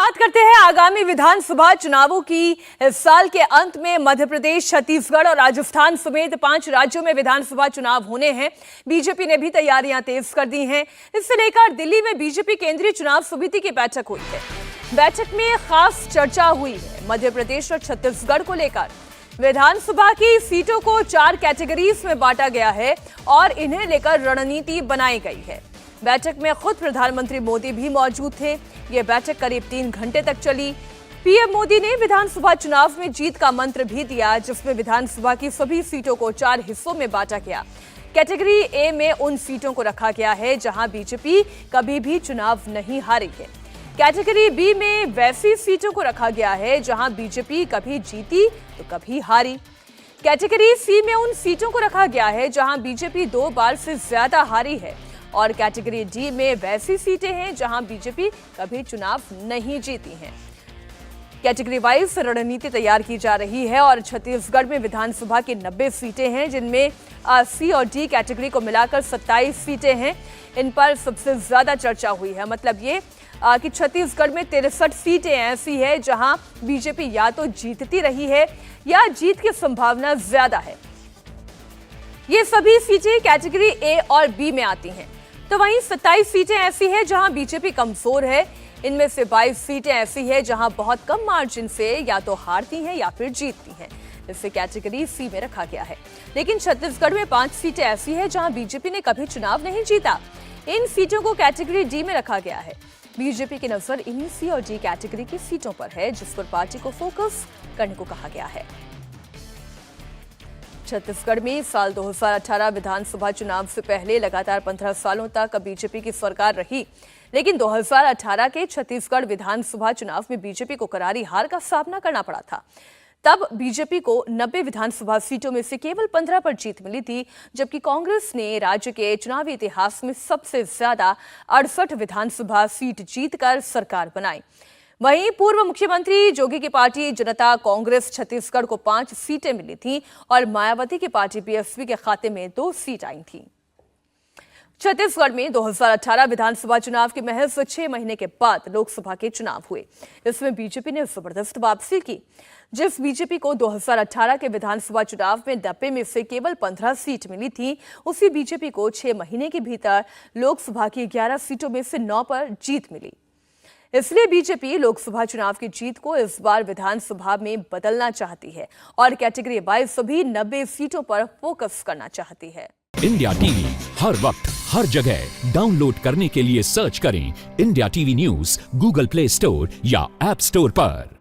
बात करते हैं आगामी विधानसभा चुनावों की। इस साल के अंत में मध्य प्रदेश, छत्तीसगढ़ और राजस्थान समेत 5 राज्यों में विधानसभा चुनाव होने हैं। बीजेपी ने भी तैयारियां तेज कर दी हैं। इससे लेकर दिल्ली में बीजेपी केंद्रीय चुनाव समिति की बैठक हुई है। बैठक में खास चर्चा हुई है मध्य प्रदेश और छत्तीसगढ़ को लेकर। विधानसभा की सीटों को 4 कैटेगरीज में बांटा गया है और इन्हें लेकर रणनीति बनाई गई है। बैठक में खुद प्रधानमंत्री मोदी भी मौजूद थे। ये बैठक करीब 3 घंटे तक चली। पीएम मोदी ने विधानसभा चुनाव में जीत का मंत्र भी दिया, जिसमें विधानसभा की सभी सीटों को 4 हिस्सों में बांटा गया। कैटेगरी ए में उन सीटों को रखा गया है जहां बीजेपी कभी भी चुनाव नहीं हारी है। कैटेगरी बी में वैसी सीटों को रखा गया है जहां बीजेपी कभी जीती तो कभी हारी। कैटेगरी सी में उन सीटों को रखा गया है जहां बीजेपी 2 बार से ज्यादा हारी है। और कैटेगरी डी में वैसी सीटें हैं जहां बीजेपी कभी चुनाव नहीं जीती हैं। कैटेगरी वाइज रणनीति तैयार की जा रही है और छत्तीसगढ़ में विधानसभा की 90 सीटें हैं, जिनमें सी और डी कैटेगरी को मिलाकर 27 सीटें हैं। इन पर सबसे ज्यादा चर्चा हुई है। मतलब ये कि छत्तीसगढ़ में 63 सीटें ऐसी है जहां बीजेपी या तो जीतती रही है या जीत की संभावना ज्यादा है। ये सभी सीटें कैटेगरी ए और बी में आती हैं। तो वहीं 27 सीटें ऐसी हैं जहां बीजेपी कमजोर है। इनमें से 22 सीटें ऐसी हैं जहां बहुत कम मार्जिन से या तो हारती हैं या फिर जीतती हैं। इसे कैटेगरी सी में रखा गया है। लेकिन छत्तीसगढ़ में 5 सीटें ऐसी हैं जहां बीजेपी ने कभी चुनाव नहीं जीता। इन सीटों को कैटेगरी डी में रखा गया है। बीजेपी की नजर इन्हीं सी और डी कैटेगरी की सीटों पर है, जिस पर पार्टी को फोकस करने को कहा गया है। छत्तीसगढ़ में साल 2018 विधानसभा चुनाव से पहले लगातार 15 सालों तक बीजेपी की सरकार रही। लेकिन 2018 के छत्तीसगढ़ विधानसभा चुनाव में बीजेपी को करारी हार का सामना करना पड़ा था। तब बीजेपी को 90 विधानसभा सीटों में से केवल 15 पर जीत मिली थी, जबकि कांग्रेस ने राज्य के चुनावी इतिहास में सबसे ज्यादा 68 विधानसभा सीट जीतकर सरकार बनाई। वहीं पूर्व मुख्यमंत्री जोगी की पार्टी जनता कांग्रेस छत्तीसगढ़ को 5 सीटें मिली थी और मायावती की पार्टी बीएसपी के खाते में 2 सीट आई थी। छत्तीसगढ़ में 2018 विधानसभा चुनाव के महज 6 महीने के बाद लोकसभा के चुनाव हुए। इसमें बीजेपी ने जबरदस्त वापसी की। जिस बीजेपी को 2018 के विधानसभा चुनाव में 90 में से केवल 15 सीट मिली थी, उसी बीजेपी को 6 महीने के भीतर लोकसभा की 11 सीटों में से 9 पर जीत मिली। इसलिए बीजेपी लोकसभा चुनाव की जीत को इस बार विधानसभा में बदलना चाहती है और कैटेगरी वाइज सभी 90 सीटों पर फोकस करना चाहती है। इंडिया टीवी हर वक्त हर जगह डाउनलोड करने के लिए सर्च करें India TV news Google play store या ऐप स्टोर पर।